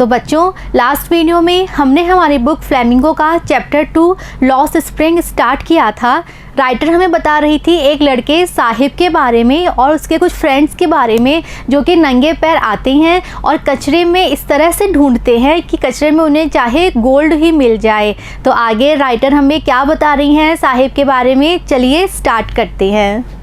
तो बच्चों last video में हमने हमारी बुक फ्लेमिंगो का चैप्टर 2 लॉस्ट स्प्रिंग स्टार्ट किया था। राइटर हमें बता रही थी एक लड़के साहिब के बारे में और उसके कुछ फ्रेंड्स के बारे में जो कि नंगे पैर आते हैं और कचरे में इस तरह से ढूंढते हैं कि कचरे में उन्हें चाहे गोल्ड ही मिल जाए। तो आगे राइटर हमें क्या बता रही हैं साहिब के बारे में, चलिए स्टार्ट करते हैं।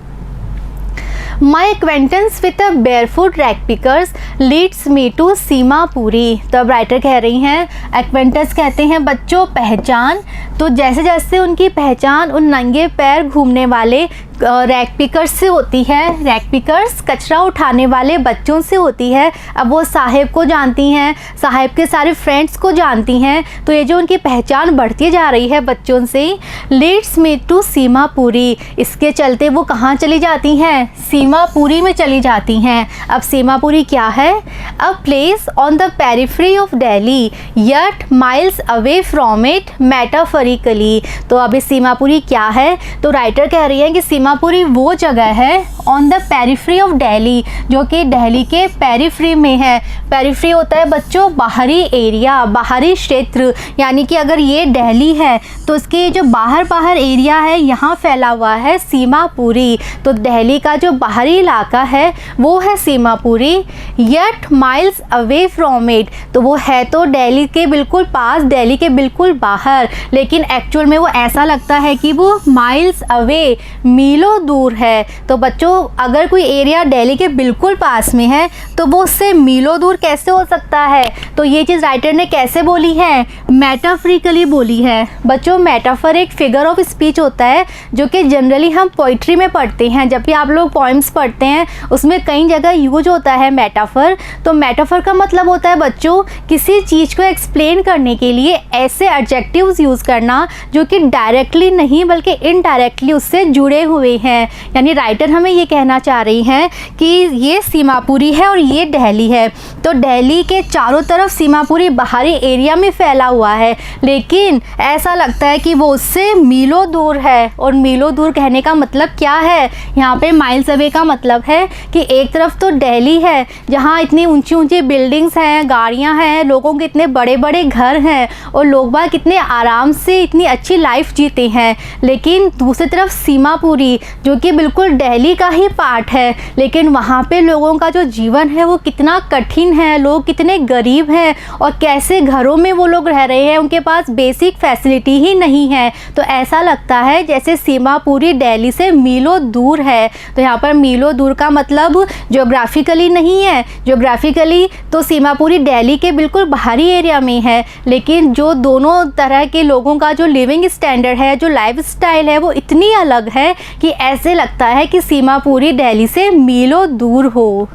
My acquaintance with the barefoot rag pickers leads me to Seemapuri. तो अब राइटर कह रही हैं एक्वेंटेंस कहते हैं बच्चों पहचान। तो जैसे जैसे उनकी पहचान उन नंगे पैर घूमने वाले रैग पिकर्स से होती है, रैग पिकर्स कचरा उठाने वाले बच्चों से होती है। अब वो साहिब को जानती हैं, साहिब के सारे फ्रेंड्स को जानती हैं। तो ये जो उनकी पहचान बढ़ती जा रही है बच्चों से, लीड्स मी टू सीमापुरी। इसके चलते वो कहाँ चली जाती हैं, सीमापुरी में चली जाती हैं। अब सीमापुरी क्या है, a place on the periphery of Delhi yet miles away from it metaphorically. तो अब सीमापुरी क्या है, तो राइटर कह रही है कि सीमापुरी वो जगह है on the periphery of Delhi, जो कि दिल्ली के पेरिफेरी में है। पेरिफेरी होता है बच्चों बाहरी एरिया, बाहरी क्षेत्र, यानी कि अगर ये दिल्ली है तो इसके जो बाहर एरिया है यहाँ फैला हुआ है सीमापुरी। तो दिल्ली का जो बाहरी इलाका है वो है Seemapuri. Yet miles away from it, तो वो है तो दिल्ली के बिल्कुल पास, दिल्ली के बिल्कुल बाहर, लेकिन एक्चुअल में वो ऐसा लगता है कि वो माइल्स अवे, मीलों दूर है। तो बच्चों अगर कोई एरिया दिल्ली के बिल्कुल पास में है तो वो उससे मीलों दूर कैसे हो सकता है। तो ये चीज़ राइटर ने कैसे बोली है, मेटाफोरिकली बोली है। बच्चों मेटाफर एक फिगर ऑफ स्पीच होता है जो कि जनरली हम पोइट्री में पढ़ते हैं। जब भी आप लोग पोइम्स पढ़ते हैं उसमें कई जगह यूज होता है मेटाफर। तो मेटाफर का मतलब होता है बच्चों किसी चीज़ को एक्सप्लेन करने के लिए ऐसे एडजेक्टिव्स यूज़ करना जो कि डायरेक्टली नहीं बल्कि इनडायरेक्टली उससे जुड़े हुए हैं। यानी राइटर हमें ये कहना चाह रही हैं कि ये सीमापुरी है और ये दिल्ली है। तो दिल्ली के चारों तरफ सीमापुरी बाहरी एरिया में फैला हुआ है, लेकिन ऐसा लगता है कि वो उससे मीलों दूर है। और मीलों दूर कहने का मतलब क्या है, यहाँ पे माइल्स अवे का मतलब है कि एक तरफ तो दिल्ली है जहाँ इतनी ऊंची ऊंची बिल्डिंग्स हैं, गाड़ियाँ हैं, लोगों के इतने बड़े बड़े घर हैं और लोग बाग कितने आराम से इतनी अच्छी लाइफ जीते हैं। लेकिन दूसरी तरफ सीमापुरी जो कि बिल्कुल दिल्ली का ही पार्ट है, लेकिन वहाँ पे लोगों का जो जीवन है वो कितना कठिन है, लोग कितने गरीब हैं और कैसे घरों में वो लोग रह रहे हैं, उनके पास बेसिक फैसिलिटी ही नहीं है। तो ऐसा लगता है जैसे सीमापुरी दिल्ली से मीलों दूर है। तो यहाँ पर मीलों दूर का मतलब ज्योग्राफिकली नहीं है, ज्योग्राफिकली तो सीमापुरी दिल्ली के बिल्कुल बाहरी एरिया में है, लेकिन जो दोनों तरह के लोगों का जो लिविंग स्टैंडर्ड है, जो लाइफ स्टाइल है वो इतनी अलग है कि ऐसे लगता है कि सीमापुरी दिल्ली से मीलों दूर हो।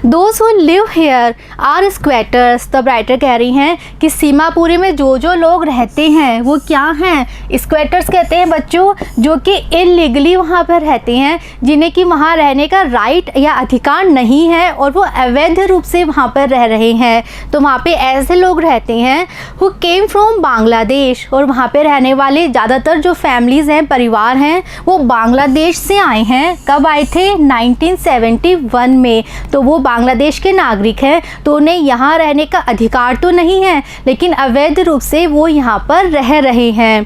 Those who live here are squatters। तब राइटर कह रही हैं कि सीमापुरी में जो जो लोग रहते हैं वो क्या हैं, स्क्वेटर्स कहते हैं बच्चों जो कि इलीगली वहाँ पर रहते हैं, जिन्हें कि वहाँ रहने का राइट या अधिकार नहीं है और वो अवैध रूप से वहाँ पर रह रहे हैं। तो वहाँ पे ऐसे लोग रहते हैं who came from बांग्लादेश, और वहाँ पे रहने वाले ज़्यादातर जो फैमिलीज़ हैं, परिवार हैं, वो बांग्लादेश से आए हैं। कब आए थे, 1971 में। तो वो बांग्लादेश के नागरिक हैं, तो उन्हें यहाँ रहने का अधिकार तो नहीं है, लेकिन अवैध रूप से वो यहाँ पर रह रहे हैं।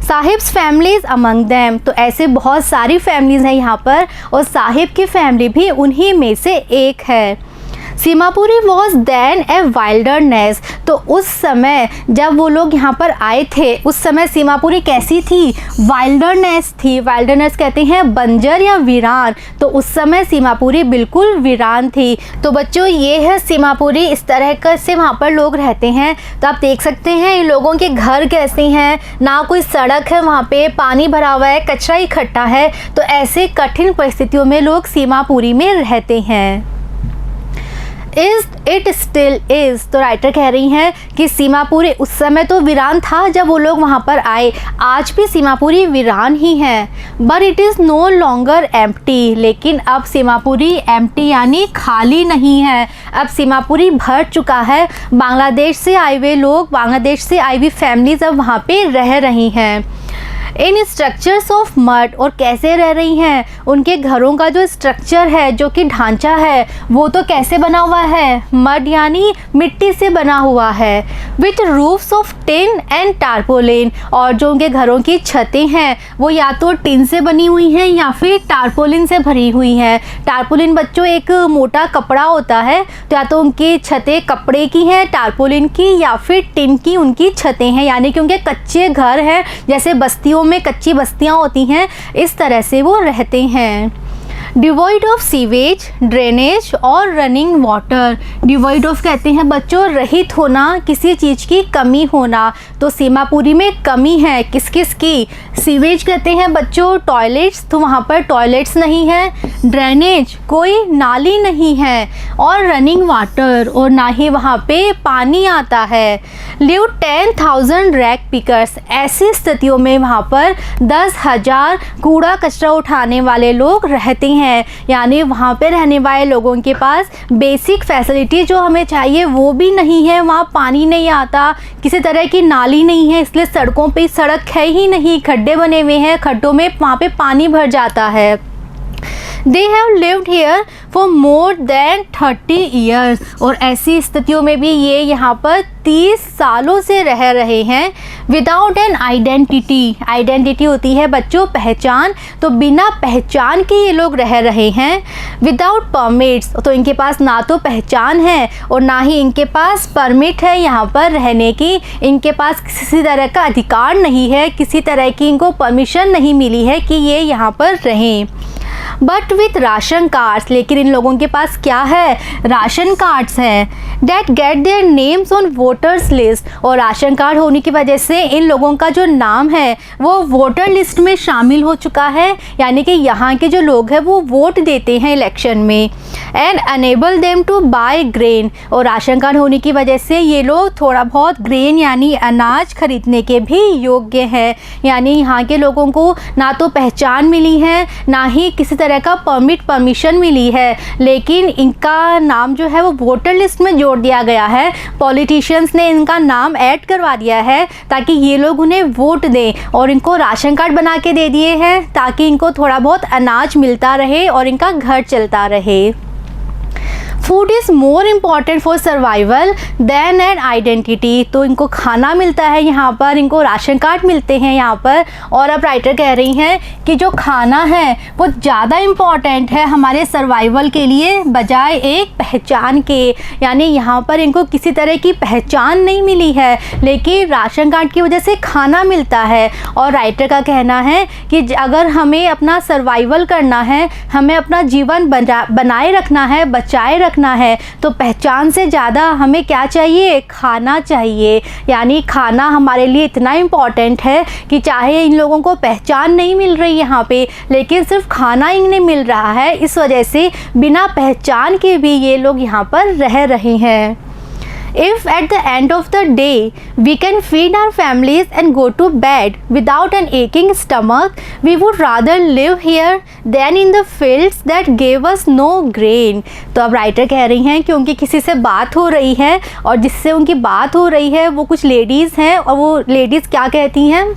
साहिब्स फैमिलीज अमंग दैम, तो ऐसे बहुत सारी फैमिलीज़ हैं यहाँ पर और साहिब की फैमिली भी उन्हीं में से एक है। Seemapuri was then a wilderness, तो उस समय जब वो लोग यहाँ पर आए थे उस समय सीमापुरी कैसी थी, वाइल्डरनेस थी। वाइल्डरनेस कहते हैं बंजर या वीरान, तो उस समय सीमापुरी बिल्कुल वीरान थी। तो बच्चों ये है सीमापुरी, इस तरह का से वहाँ पर लोग रहते हैं। तो आप देख सकते हैं इन लोगों के घर कैसे हैं, ना कोई सड़क है, वहाँ पे पानी भरा हुआ है, कचरा इकट्ठा है। तो ऐसे कठिन परिस्थितियों में लोग सीमापुरी में रहते हैं। इट स्टिल इज़, तो राइटर कह रही हैं कि सीमापुरी उस समय तो वीरान था जब वो लोग वहाँ पर आए, आज भी सीमापुरी वीरान ही है। But it is no longer empty, लेकिन अब सीमापुरी एम्प्टी यानी खाली नहीं है, अब सीमापुरी भर चुका है। बांग्लादेश से आए हुए लोग, बांग्लादेश से आई हुई फैमिलीज अब वहाँ पे रह रही हैं। इन स्ट्रक्चर्स ऑफ मड, और कैसे रह रही हैं, उनके घरों का जो स्ट्रक्चर है, जो कि ढांचा है, वो तो कैसे बना हुआ है, मड यानी मिट्टी से बना हुआ है। With roofs of tin and tarpaulin, और जो उनके घरों की छतें हैं वो या तो टिन से बनी हुई हैं या फिर टारपोलिन से भरी हुई हैं। टारपोलिन बच्चों एक मोटा कपड़ा होता है, तो या तो उनकी छतें कपड़े की हैं, टारपोलिन की, या फिर टिन की उनकी छतें हैं, यानी कि उनके कच्चे घर हैं, जैसे बस्तियों में कच्ची बस्तियां होती हैं, इस तरह से वो रहते हैं। डिवॉइड ऑफ सीवेज, ड्रेनेज और रनिंग वाटर। डिवॉइड ऑफ कहते हैं बच्चों रहित होना, किसी चीज़ की कमी होना। तो सीमापुरी में कमी है किस किस की। सीवेज कहते हैं बच्चों टॉयलेट्स, तो वहाँ पर टॉयलेट्स नहीं है। ड्रेनेज कोई नाली नहीं है, और रनिंग वाटर, और ना ही वहाँ पे पानी आता है। लिव 10,000 रैक पिकर्स, ऐसी स्थितियों में वहाँ पर 10,000 कूड़ा कचरा उठाने वाले लोग रहते हैं। यानी वहाँ पे रहने वाले लोगों के पास बेसिक फैसिलिटी जो हमें चाहिए वो भी नहीं है। वहाँ पानी नहीं आता, किसी तरह की नाली नहीं है, इसलिए सड़कों पे सड़क है ही नहीं, खड्डे बने हुए हैं, खड्डों में वहाँ पे पानी भर जाता है। They have lived here for more than 30 years, और ऐसी स्थितियों में भी ये यहाँ पर 30 सालों से रह रहे हैं। विदाउट एन आइडेंटिटी, आइडेंटिटी होती है बच्चों पहचान, तो बिना पहचान के ये लोग रह रहे हैं। विदाउट परमिट्स, तो इनके पास ना तो पहचान है और ना ही इनके पास परमिट है यहाँ पर रहने की। इनके पास किसी तरह का अधिकार नहीं है, किसी तरह की इनको परमिशन नहीं मिली है कि ये यहाँ पर रहें। बट विथ राशन कार्ड्स, लेकिन इन लोगों के पास क्या है, राशन कार्ड्स हैं। They get their names on voters list, और राशन कार्ड होने की वजह से इन लोगों का जो नाम है वो वोटर लिस्ट में शामिल हो चुका है, यानी कि यहाँ के जो लोग हैं वो वोट देते हैं इलेक्शन में। And enable them to buy grain, और राशन कार्ड होने की वजह से ये लोग थोड़ा बहुत ग्रेन यानी अनाज खरीदने के भी योग्य हैं। यानी यहाँ के लोगों को ना तो पहचान मिली है, ना ही किसी तरह का परमिशन मिली है, लेकिन इनका नाम जो है वो वोटर लिस्ट में जोड़ दिया गया है। पॉलिटिशियंस ने इनका नाम ऐड करवा दिया है ताकि ये लोग उन्हें वोट दें, और इनको राशन कार्ड बना के दे दिए हैं ताकि इनको थोड़ा बहुत अनाज मिलता रहे और इनका घर चलता रहे। Food is more important for survival than an identity, तो इनको खाना मिलता है यहाँ पर, इनको राशन कार्ड मिलते हैं यहाँ पर। और अब राइटर कह रही हैं कि जो खाना है वो ज़्यादा इम्पॉर्टेंट है हमारे सर्वाइवल के लिए बजाय एक पहचान के। यानी यहाँ पर इनको किसी तरह की पहचान नहीं मिली है, लेकिन राशन कार्ड की वजह से खाना मिलता है। और राइटर का कहना है कि अगर हमें अपना सर्वाइवल करना है, हमें अपना जीवन बनाए रखना है, बचाए रखना है, तो पहचान से ज़्यादा हमें क्या चाहिए, खाना चाहिए। यानी खाना हमारे लिए इतना इम्पॉर्टेंट है कि चाहे इन लोगों को पहचान नहीं मिल रही यहाँ पे, लेकिन सिर्फ खाना इन्हें मिल रहा है, इस वजह से बिना पहचान के भी ये लोग यहाँ पर रह रहे हैं। If at the end of the day we can feed our families and go to bed without an aching stomach, we would rather live here than in the fields that gave us no grain। तो अब writer कह रही हैं कि उनकी किसी से बात हो रही है, और जिससे उनकी बात हो रही है वो कुछ लेडीज़ हैं, और वो लेडीज़ क्या कहती हैं,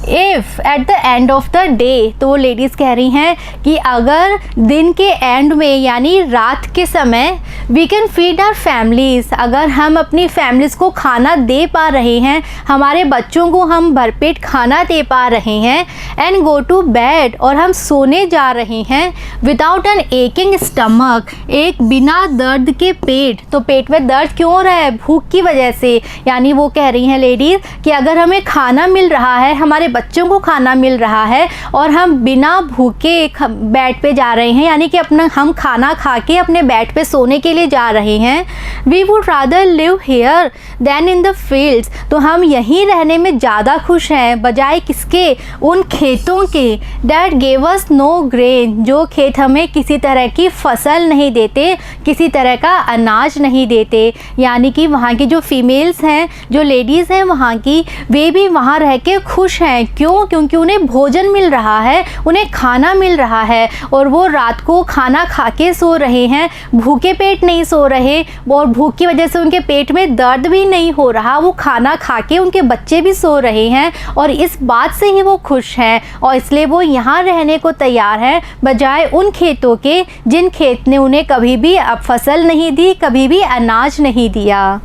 if at the end of the day, तो वो लेडीज़ कह रही हैं कि अगर दिन के एंड में यानी रात के समय we can feed our families, अगर हम अपनी फैमिलीज़ को खाना दे पा रहे हैं, हमारे बच्चों को हम भरपेट खाना दे पा रहे हैं, एंड गो टू बेड, और हम सोने जा रहे हैं, विदाउट एन एकिंग स्टमक, एक बिना दर्द के पेट। तो पेट में दर्द क्यों हो रहा है, भूख की वजह से। यानी वो कह रही हैं लेडीज़ कि अगर हमें खाना मिल रहा है, हमारे बच्चों को खाना मिल रहा है, और हम बिना भूखे बेड पे जा रहे हैं, यानी कि अपना हम खाना खा के अपने बेड पे सोने के लिए जा रहे हैं, we would rather live here than in the fields, तो हम यहीं रहने में ज़्यादा खुश हैं बजाय किसके, उन खेतों के, that gave us know grain, जो खेत हमें किसी तरह की फसल नहीं देते, किसी तरह का अनाज नहीं देते। यानी कि वहाँ की जो फीमेल्स हैं, जो लेडीज़ हैं वहाँ की, वे भी वहाँ रह के खुश हैं, क्यों? क्योंकि उन्हें भोजन मिल रहा है, उन्हें खाना मिल रहा है और वो रात को खाना खा के सो रहे हैं, भूखे पेट नहीं सो रहे और भूख की वजह से उनके पेट में दर्द भी नहीं हो रहा, वो खाना खा के उनके बच्चे भी सो रहे हैं और इस बात से ही वो खुश हैं और इसलिए वो यहाँ रहने को तैयार हैं, बजाय उन खेतों के जिन खेत ने उन्हें कभी भी अब फसल नहीं दी, कभी भी अनाज नहीं दिया।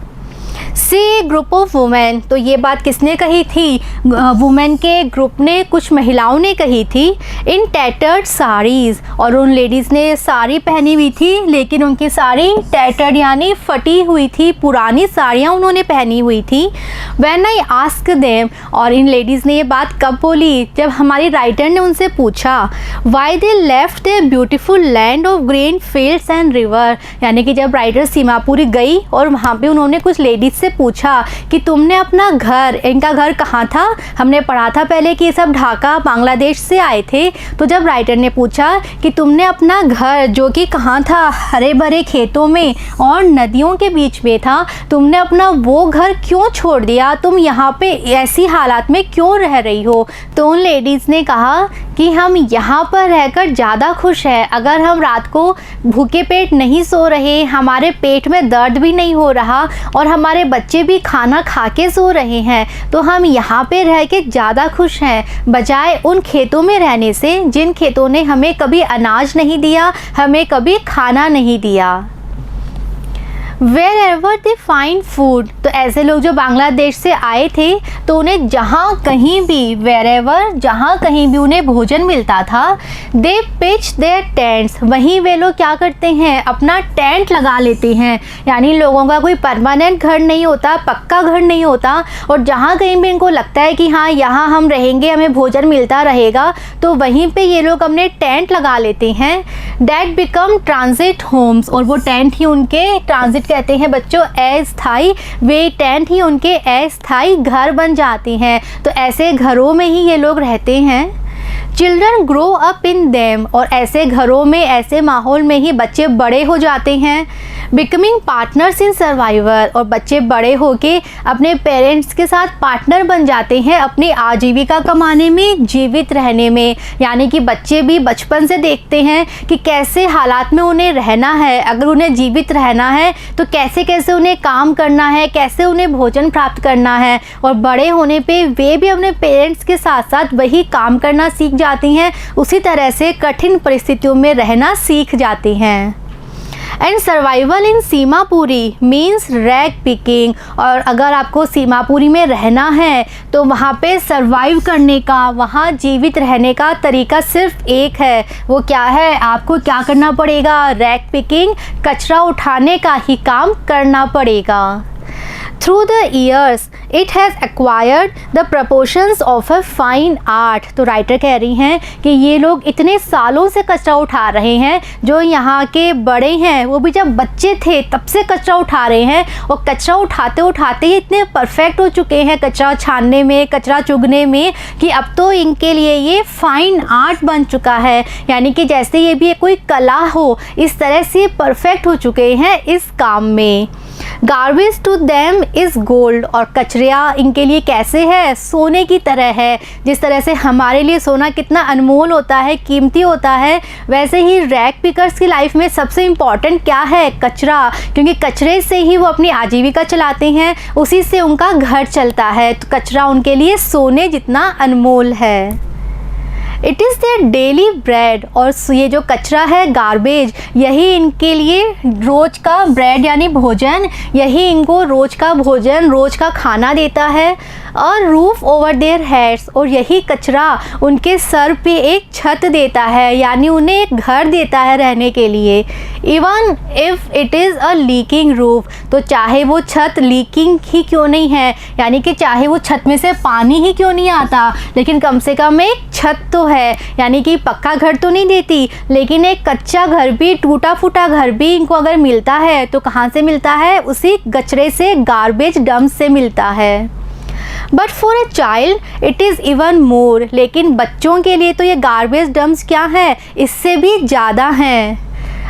सी ग्रुप ऑफ वुमेन, तो ये बात किसने कही थी? वुमेन के ग्रुप ने, कुछ महिलाओं ने कही थी। इन टैटर्ड साड़ीज़, और उन लेडीज़ ने साड़ी पहनी हुई थी लेकिन उनकी साड़ी टैटर्ड यानी फटी हुई थी, पुरानी साड़ियाँ उन्होंने पहनी हुई थी। व्हेन आई आस्क देम, और इन लेडीज़ ने ये बात कब बोली? जब हमारी राइटर ने उनसे पूछा why they left the beautiful land of green fields and river, यानी कि जब राइटर सीमापुरी गई और वहाँ पे उन्होंने कुछ लेडीज़ से पूछा कि तुमने अपना घर, इनका घर कहाँ था? हमने पढ़ा था पहले कि ये सब ढाका बांग्लादेश से आए थे। तो जब राइटर ने पूछा कि तुमने अपना घर जो कि कहाँ था, हरे भरे खेतों में और नदियों के बीच में था, तुमने अपना वो घर क्यों छोड़ दिया? तुम यहाँ पे ऐसी हालात में क्यों रह रही हो? तो उन लेडीज़ ने कहा कि हम यहाँ पर रहकर ज़्यादा खुश हैं। अगर हम रात को भूखे पेट नहीं सो रहे, हमारे पेट में दर्द भी नहीं हो रहा और हमारे बच्चे भी खाना खा के सो रहे हैं, तो हम यहाँ पे रह के ज़्यादा खुश हैं, बजाय उन खेतों में रहने से जिन खेतों ने हमें कभी अनाज नहीं दिया, हमें कभी खाना नहीं दिया। Wherever they find food, तो ऐसे लोग जो बांग्लादेश से आए थे तो उन्हें जहाँ कहीं भी, वेयर एवर, जहाँ कहीं भी उन्हें भोजन मिलता था, दे पिच देयर टेंट्स, वहीं वे लोग क्या करते हैं? अपना टेंट लगा लेते हैं। यानी लोगों का कोई परमानेंट घर नहीं होता, पक्का घर नहीं होता, और जहाँ कहीं भी इनको लगता है कि हाँ यहाँ हम रहेंगे, हमें भोजन मिलता रहेगा, तो वहीं पे ये लोग अपने टेंट लगा लेते हैं। डैट बिकम ट्रांजिट होम्स, और वो टेंट ही उनके, ट्रांजिट कहते हैं बच्चों अस्थाई, वे टेंट ही उनके अस्थाई घर बन जाते हैं। तो ऐसे घरों में ही ये लोग रहते हैं। Children grow up in them, और ऐसे घरों में, ऐसे माहौल में ही बच्चे बड़े हो जाते हैं। बिकमिंग पार्टनर्स इन सर्वाइवर, और बच्चे बड़े होके अपने पेरेंट्स के साथ पार्टनर बन जाते हैं अपनी आजीविका कमाने में, जीवित रहने में। यानी कि बच्चे भी बचपन से देखते हैं कि कैसे हालात में उन्हें रहना है, अगर उन्हें जीवित रहना है तो कैसे कैसे उन्हें काम करना है, कैसे उन्हें भोजन प्राप्त करना है, और बड़े होने पे वे भी अपने पेरेंट्स के साथ साथ वही काम करना सीख जाती हैं, उसी तरह से कठिन परिस्थितियों में रहना सीख जाती हैं। And survival in Seemapuri means rag picking, और अगर आपको सीमापुरी में रहना है तो वहाँ पे सर्वाइव करने का, वहाँ जीवित रहने का तरीका सिर्फ एक है। वो क्या है? आपको क्या करना पड़ेगा? रैग पिकिंग, कचरा उठाने का ही काम करना पड़ेगा। Through the years, it has acquired the proportions of a fine art, तो राइटर कह रही हैं कि ये लोग इतने सालों से कचरा उठा रहे हैं, जो यहाँ के बड़े हैं वो भी जब बच्चे थे तब से कचरा उठा रहे हैं, और कचरा उठाते उठाते ही इतने परफेक्ट हो चुके हैं कचरा छानने में, कचरा चुगने में, कि अब तो इनके लिए ये फाइन आर्ट बन चुका है। यानी कि जैसे ये भी कोई कला हो, इस तरह से परफेक्ट हो चुके हैं इस काम में। Garbage to them is gold, और कचरा इनके लिए कैसे है? सोने की तरह है। जिस तरह से हमारे लिए सोना कितना अनमोल होता है, कीमती होता है, वैसे ही रैग पिकर्स की लाइफ में सबसे इम्पॉर्टेंट क्या है? कचरा, क्योंकि कचरे से ही वो अपनी आजीविका चलाते हैं, उसी से उनका घर चलता है। तो कचरा उनके लिए सोने जितना अनमोल है। It is their daily bread, और ये जो कचरा है, गार्बेज, यही इनके लिए रोज़ का ब्रेड यानी भोजन, यही इनको रोज़ का भोजन, रोज़ का खाना देता है। और रूफ ओवर देयर हेड्स, और यही कचरा उनके सर पे एक छत देता है, यानी उन्हें एक घर देता है रहने के लिए। Even if it is a leaking roof, तो चाहे वो छत लीकिंग ही क्यों नहीं है, यानी कि चाहे वो छत में से पानी ही क्यों नहीं आता, लेकिन कम से कम एक छत तो है। यानी कि पक्का घर तो नहीं देती, लेकिन एक कच्चा घर भी, टूटा फूटा घर भी इनको अगर मिलता है तो कहाँ से मिलता है? उसी कचरे से, गार्बेज डंप से मिलता है। But for a child it is even more, लेकिन बच्चों के लिए तो ये गार्बेज डंप्स क्या है? इससे भी ज़्यादा हैं।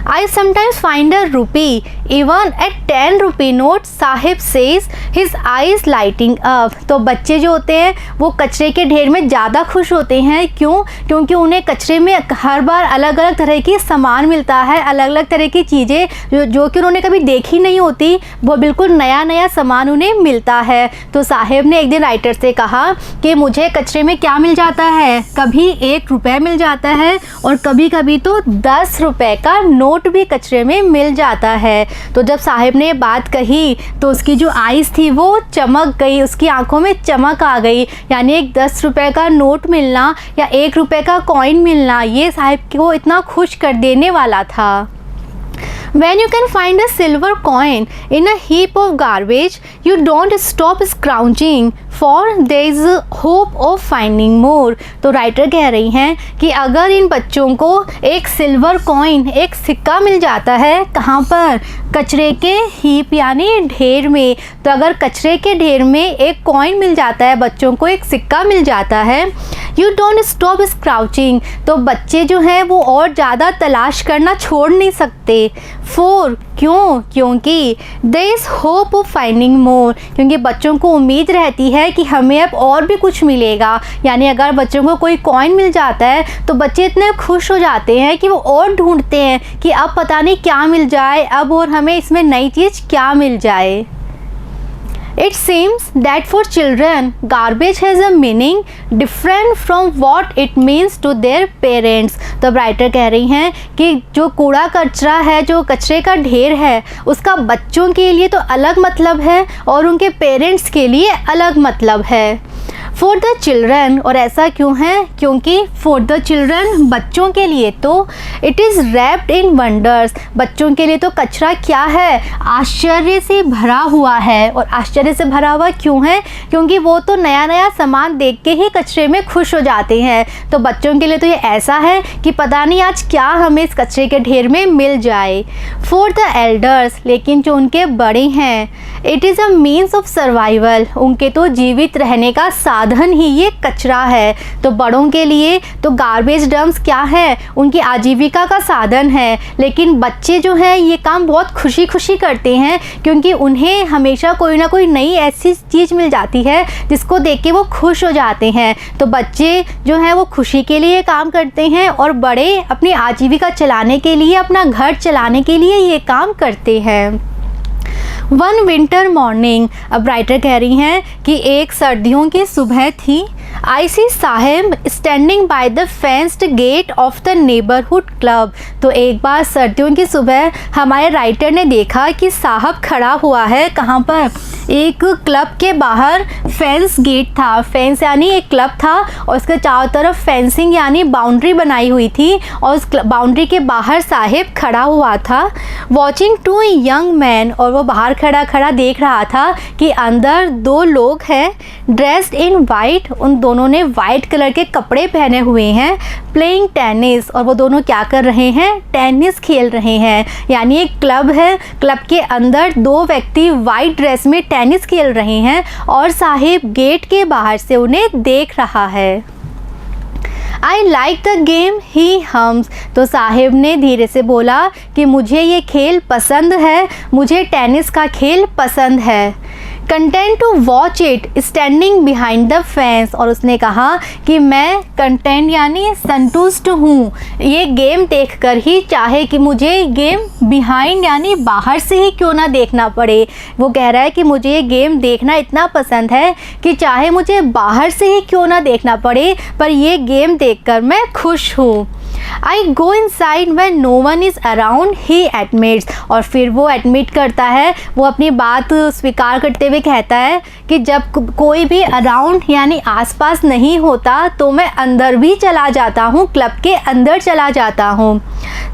I sometimes find a rupee even at 10 rupee note, Sahib says, his eyes lighting up। तो बच्चे जो होते हैं वो कचरे के ढेर में ज़्यादा खुश होते हैं। क्यों? क्योंकि उन्हें कचरे में हर बार अलग अलग तरह की सामान मिलता है, अलग अलग तरह की चीज़ें जो कि उन्होंने कभी देखी नहीं होती, वो बिल्कुल नया नया सामान उन्हें मिलता है। तो साहिब ने एक दिन राइटर से कहा कि मुझे कचरे में क्या मिल जाता है, कभी 1 रुपये मिल जाता है और कभी कभी तो 10 रुपये का नोट भी कचरे में मिल जाता है। तो जब साहिब ने बात कही तो उसकी जो आइज़ थी वो चमक गई, उसकी आंखों में चमक आ गई। यानी एक 10 रुपये का नोट मिलना या 1 रुपये का कॉइन मिलना, ये साहिब को इतना खुश कर देने वाला था। When you can find a silver coin in a heap of garbage, you don't stop scrounging, for there is hope of finding more। तो राइटर कह रही हैं कि अगर इन बच्चों को एक सिल्वर कॉइन, एक सिक्का मिल जाता है, कहाँ पर? कचरे के हीप यानी ढेर में। तो अगर कचरे के ढेर में एक कॉइन मिल जाता है, बच्चों को एक सिक्का मिल जाता है, यू डोंट स्टॉप स्क्राउचिंग, तो बच्चे जो हैं वो और ज़्यादा तलाश करना छोड़ नहीं सकते। फोर, क्यों? क्योंकि there is hope of finding more, क्योंकि बच्चों को उम्मीद रहती है कि हमें अब और भी कुछ मिलेगा। यानी अगर बच्चों को कोई कॉइन मिल जाता है तो बच्चे इतने खुश हो जाते हैं कि वो और ढूंढते हैं कि अब पता नहीं क्या मिल जाए, अब और हमें इसमें नई चीज़ क्या मिल जाए। It seems that for children, garbage has a meaning different from what it means to their parents। तो राइटर कह रही हैं कि जो कूड़ा कचरा है, जो कचरे का ढेर है, उसका बच्चों के लिए तो अलग मतलब है और उनके पेरेंट्स के लिए अलग मतलब है। फॉर द चिल्ड्रन, और ऐसा क्यों है? क्योंकि फॉर द चिल्ड्रन, बच्चों के लिए तो it is wrapped in wonders, बच्चों के लिए तो कचरा क्या है? आश्चर्य से भरा हुआ है। और आश्चर्य से भरा हुआ क्यों है? क्योंकि वो तो नया नया सामान देख के ही कचरे में खुश हो जाते हैं। तो बच्चों के लिए तो ये ऐसा है कि पता नहीं आज क्या हमें इस कचरे के ढेर में मिल जाए। फॉर द एल्डर्स, लेकिन जो उनके बड़े हैं, it is a means of survival, उनके तो जीवित रहने का साधन ही ये कचरा है। तो बड़ों के लिए तो गार्बेज डम्प्स क्या है? उनकी आजीविका का साधन है। लेकिन बच्चे जो हैं ये काम बहुत खुशी खुशी करते हैं, क्योंकि उन्हें हमेशा कोई ना कोई नई ऐसी चीज़ मिल जाती है जिसको देख के वो खुश हो जाते हैं। तो बच्चे जो हैं वो खुशी के लिए काम करते हैं और बड़े अपनी आजीविका चलाने के लिए, अपना घर चलाने के लिए ये काम करते हैं। वन विंटर मॉर्निंग, अब राइटर कह रही हैं कि एक सर्दियों की सुबह थी। I see Sahib standing by the fenced gate of the neighbourhood club. तो एक बार सर्दियों की सुबह हमारे राइटर ने देखा कि साहब खड़ा हुआ है, कहाँ पर? एक क्लब के बाहर फेंस गेट था। फेंस यानी एक क्लब था और उसके चारों तरफ फेंसिंग यानी बाउंड्री बनाई हुई थी और उस बाउंड्री के बाहर साहिब खड़ा हुआ था। वॉचिंग टू यंग मैन, और वो बाहर खड़ा खड़ा देख रहा था कि अंदर 2 लोग हैं ड्रेस्ड इन वाइट, उन दोनों ने वाइट कलर के कपड़े पहने हुए हैं। प्लेइंग टेनिस, और वो दोनों क्या कर रहे हैं? टेनिस खेल रहे हैं। यानी एक क्लब है, क्लब के अंदर 2 व्यक्ति वाइट ड्रेस में टेनिस खेल रहे हैं और साहिब गेट के बाहर से उन्हें देख रहा है। I like the game he hums, तो साहिब ने धीरे से बोला कि मुझे ये खेल पसंद है, मुझे टेनिस का खेल पसंद है। Content to watch it standing behind the fence, और उसने कहा कि मैं कंटेंट यानी संतुष्ट हूँ ये गेम देखकर ही, चाहे कि मुझे गेम बिहाइंड यानी बाहर से ही क्यों ना देखना पड़े। वो कह रहा है कि मुझे ये गेम देखना इतना पसंद है कि चाहे मुझे बाहर से ही क्यों ना देखना पड़े, पर ये गेम देखकर मैं खुश हूँ। I go inside when no one is around, he admits, और फिर वो एडमिट करता है, वो अपनी बात स्वीकार करते हुए कहता है कि जब कोई भी अराउंड यानी आसपास नहीं होता तो मैं अंदर भी चला जाता हूँ, क्लब के अंदर चला जाता हूँ।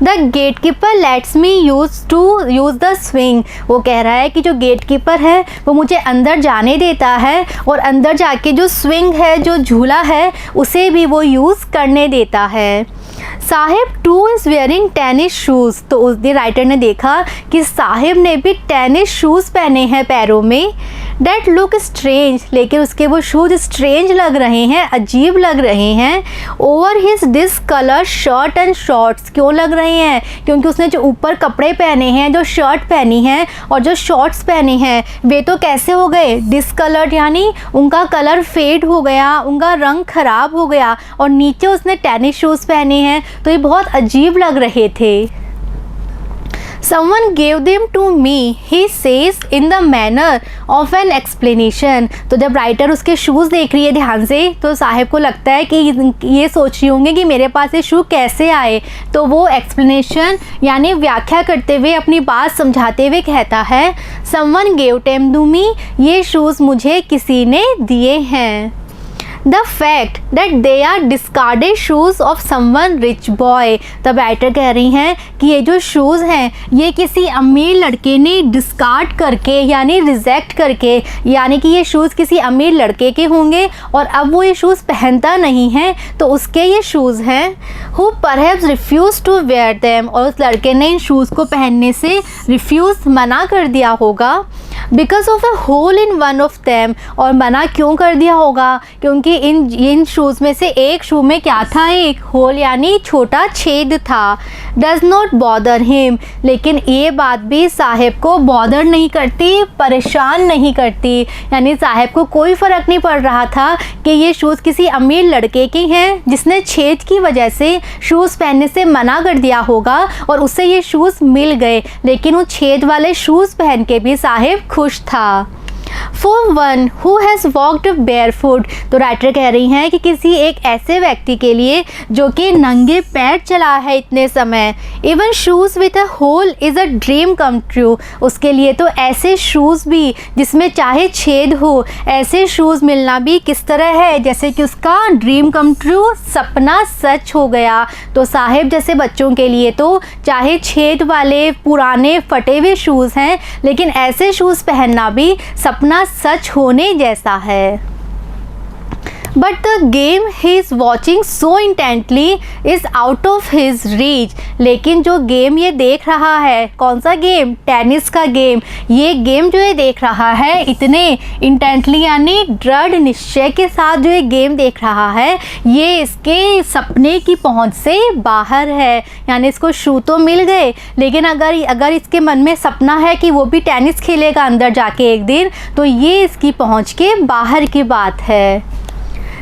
The gatekeeper lets me use the swing, वो कह रहा है कि जो गेट कीपर है वो मुझे अंदर जाने देता है और अंदर जाके जो स्विंग है, जो झूला है, उसे भी वो यूज़ करने देता है। Sahib two is wearing tennis shoes, तो उस दिन राइटर ने देखा कि साहिब ने भी टेनिस शूज़ पहने हैं पैरों में। डैट लुक स्ट्रेंज, लेकिन उसके वो शूज़ स्ट्रेंज लग रहे हैं, अजीब लग रहे हैं। Over his discolour shirt and shorts, क्यों लग रहे हैं? क्योंकि उसने जो ऊपर कपड़े पहने हैं, जो शर्ट पहनी है और जो शॉर्ट्स पहने हैं, वे तो कैसे हो गए? डिसकलर्ड, यानी उनका कलर फेड हो गया, उनका रंग ख़राब हो गया। और नीचे उसने टेनिस शूज़ पहने हैं, तो ये बहुत अजीब लग रहे थे। Someone gave them to me, he says in the manner of an explanation। तो जब राइटर उसके शूज़ देख रही है ध्यान से, तो साहिब को लगता है कि ये सोच रही होंगे कि मेरे पास ये शू कैसे आए। तो वो एक्सप्लेनेशन यानी व्याख्या करते हुए, अपनी बात समझाते हुए कहता है, Someone gave them to me, ये शूज़ मुझे किसी ने दिए हैं। The fact that they are discarded shoes of someone rich boy. तब राइटर कह रही हैं कि ये जो शूज़ हैं, ये किसी अमीर लड़के ने डिस्कार्ड करके यानी रिजेक्ट करके, यानी कि ये शूज़ किसी अमीर लड़के के होंगे और अब वो ये शूज़ पहनता नहीं है, तो उसके ये शूज़ हैं। Who perhaps refuse to wear them, और उस लड़के ने इन शूज़ को पहनने से रिफ्यूज़ मना कर दिया होगा। Because of a hole in one of them, और मना क्यों कर दिया होगा? क्योंकि इन शूज़ में से एक शू में क्या था? एक होल यानी छोटा छेद था। डज नॉट बॉदर हिम, लेकिन ये बात भी साहिब को बॉदर नहीं करती, परेशान नहीं करती। यानी साहिब को कोई फ़र्क नहीं पड़ रहा था कि ये शूज़ किसी अमीर लड़के के हैं जिसने छेद की वजह से शूज़ पहनने से मना कर दिया होगा और उससे ये शूज़ मिल गए, लेकिन वो छेद वाले शूज़ पहन के भी साहिब खुश था। For one who has walked barefoot, तो राइटर कह रही हैं कि किसी एक ऐसे व्यक्ति के लिए जो कि नंगे पैर चला है इतने समय, even shoes with a hole is a dream come true, उसके लिए तो ऐसे शूज़ भी जिसमें चाहे छेद हो, ऐसे शूज़ मिलना भी किस तरह है जैसे कि उसका ड्रीम कम ट्रू, सपना सच हो गया। तो साहिब जैसे बच्चों के लिए तो चाहे छेद वाले पुराने फटे हुए शूज़ हैं, लेकिन ऐसे शूज़ पहनना भी सपना सच होने जैसा है। But the game he is watching so intently is out of his reach, लेकिन जो गेम ये देख रहा है, कौन सा गेम? टेनिस का गेम। ये गेम जो ये देख रहा है इतने इंटेंटली यानी दृढ़ निश्चय के साथ जो ये गेम देख रहा है, ये इसके सपने की पहुंच से बाहर है। यानी इसको शू तो मिल गए, लेकिन अगर इसके मन में सपना है कि वो भी टेनिस खेलेगा अंदर जाके एक दिन, तो ये इसकी पहुंच के बाहर की बात है।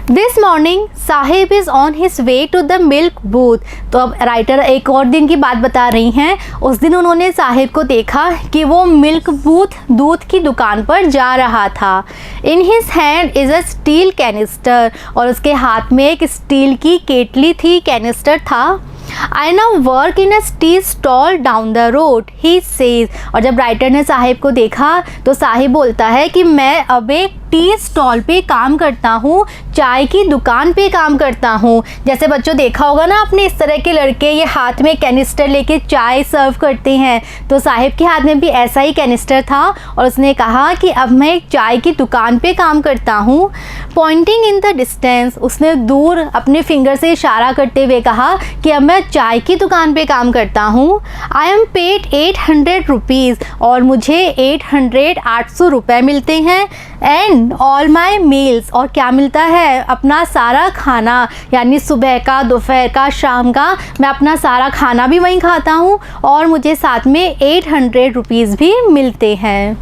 This morning Sahib is on his way to the milk booth. तो अब राइटर एक और दिन की बात बता रही हैं। उस दिन उन्होंने साहिब को देखा कि वो मिल्क बूथ, दूध की दुकान पर जा रहा था। In his hand is a steel canister, और उसके हाथ में एक स्टील की केटली थी, कैनिस्टर था। I now work in a tea stall down the road, he says। और जब राइटर ने साहिब को देखा तो साहिब बोलता है कि मैं अब एक टी स्टॉल पे काम करता हूँ, चाय की दुकान पे काम करता हूँ। जैसे बच्चों देखा होगा ना आपने, इस तरह के लड़के ये हाथ में कैनिस्टर लेके चाय सर्व करते हैं, तो साहिब के हाथ में भी ऐसा ही कैनिस्टर था और उसने कहा कि अब मैं एक चाय की दुकान पे काम करता हूँ। पॉइंटिंग इन द डिस्टेंस, उसने दूर अपने फिंगर से इशारा करते हुए कहा कि अब मैं चाय की दुकान पे काम करता हूँ। आई एम पेड 800 रुपीज़, और मुझे 800 रुपये मिलते हैं। एंड ऑल माई मील्स, और क्या मिलता है? अपना सारा खाना, यानी सुबह का, दोपहर का, शाम का, मैं अपना सारा खाना भी वहीं खाता हूँ और मुझे साथ में 800 रुपीज़ भी मिलते हैं।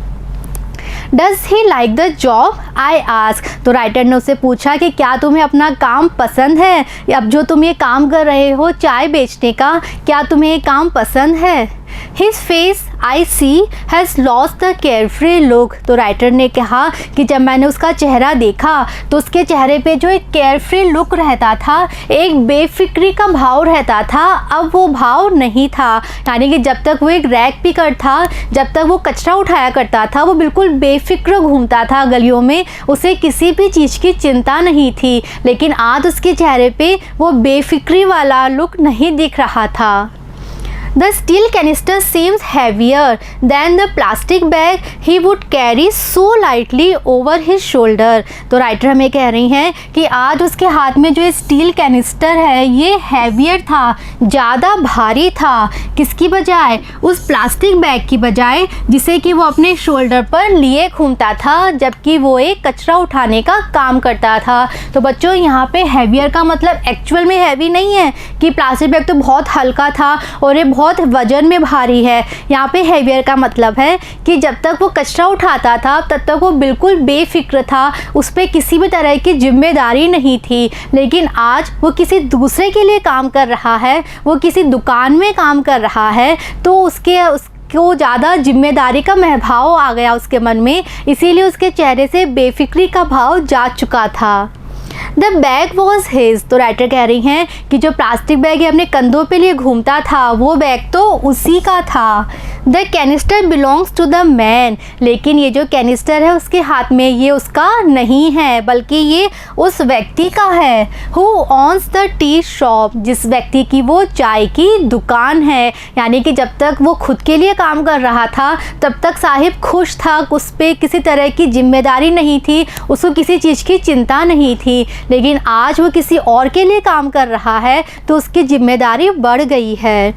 Does he like the job? I ask. तो राइटर ने उससे पूछा कि क्या तुम्हें अपना काम पसंद है? अब जो तुम ये काम कर रहे हो चाय बेचने का, क्या तुम्हें ये काम पसंद है? His face I see has lost the carefree look। तो राइटर ने कहा कि जब मैंने उसका चेहरा देखा तो उसके चेहरे पे जो एक केयरफ्री लुक रहता था, एक बेफिक्री का भाव रहता था, अब वो भाव नहीं था। यानी कि जब तक वो एक रैग पिकर था, जब तक वो कचरा उठाया करता था, वो बिल्कुल बेफिक्र घूमता था गलियों में, उसे किसी भी चीज़ की चिंता नहीं थी। लेकिन आज उसके चेहरे पे वो बेफिक्री वाला लुक नहीं दिख रहा था। The steel canister seems heavier than the plastic bag he would carry so lightly over his shoulder. तो राइटर हमें कह रही हैं कि आज उसके हाथ में जो स्टील कैनिस्टर है ये हैवियर था, ज़्यादा भारी था, किसकी बजाय? उस प्लास्टिक बैग की बजाय जिसे कि वो अपने शोल्डर पर लिए घूमता था, जबकि वो एक कचरा उठाने का काम करता था। तो बच्चों यहाँ पे हैवियर का मतलब एक्चुअल में हैवी नहीं है कि प्लास्टिक बैग तो बहुत हल्का था और ये बहुत वजन में भारी है। यहाँ पे हैवियर का मतलब है कि जब तक वो कचरा उठाता था तब तक वो बिल्कुल बेफिक्र था, उस पर किसी भी तरह की जिम्मेदारी नहीं थी। लेकिन आज वो किसी दूसरे के लिए काम कर रहा है, वो किसी दुकान में काम कर रहा है, तो उसको ज़्यादा जिम्मेदारी का भाव आ गया उसके मन में, इसीलिए उसके चेहरे से बेफिक्री का भाव जा चुका था। The bag was his. तो राइटर कह रही हैं कि जो प्लास्टिक बैग ये अपने कंधों पे लिए घूमता था वो बैग तो उसी का था। The canister belongs to the man. लेकिन ये जो कैनिस्टर है उसके हाथ में ये उसका नहीं है, बल्कि ये उस व्यक्ति का है। Who owns the tea shop. जिस व्यक्ति की वो चाय की दुकान है। यानी कि जब तक वो खुद के लिए काम कर रहा था तब तक साहिब खुश था, उस पर किसी तरह की जिम्मेदारी नहीं थी, उसको किसी चीज़ की चिंता नहीं थी। लेकिन आज वो किसी और के लिए काम कर रहा है तो उसकी जिम्मेदारी बढ़ गई है।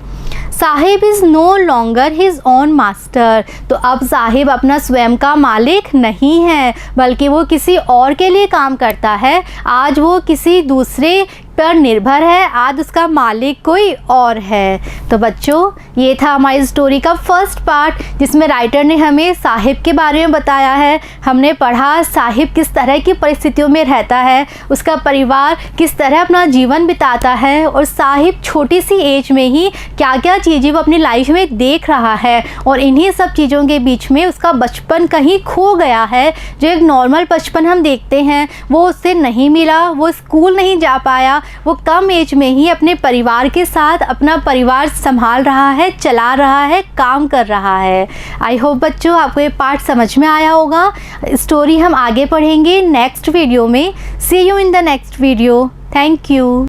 Sahib is no longer his own master. तो अब साहिब अपना स्वयं का मालिक नहीं है, बल्कि वो किसी और के लिए काम करता है। आज वो किसी दूसरे पर निर्भर है, आज उसका मालिक कोई और है। तो बच्चों ये था हमारी स्टोरी का फर्स्ट पार्ट, जिसमें राइटर ने हमें साहिब के बारे में बताया है। हमने पढ़ा साहिब किस तरह की परिस्थितियों में रहता है, उसका परिवार किस तरह अपना जीवन बिताता है, और साहिब छोटी सी एज में ही क्या क्या चीज़ें वो अपनी लाइफ में देख रहा है, और इन्हीं सब चीज़ों के बीच में उसका बचपन कहीं खो गया है। जो एक नॉर्मल बचपन हम देखते हैं वो उससे नहीं मिला, वो स्कूल नहीं जा पाया, वो कम एज में ही अपने परिवार के साथ अपना परिवार संभाल रहा है, चला रहा है, काम कर रहा है। आई होप बच्चों आपको ये पार्ट समझ में आया होगा। स्टोरी हम आगे पढ़ेंगे नेक्स्ट वीडियो में। See you in the next video. Thank you.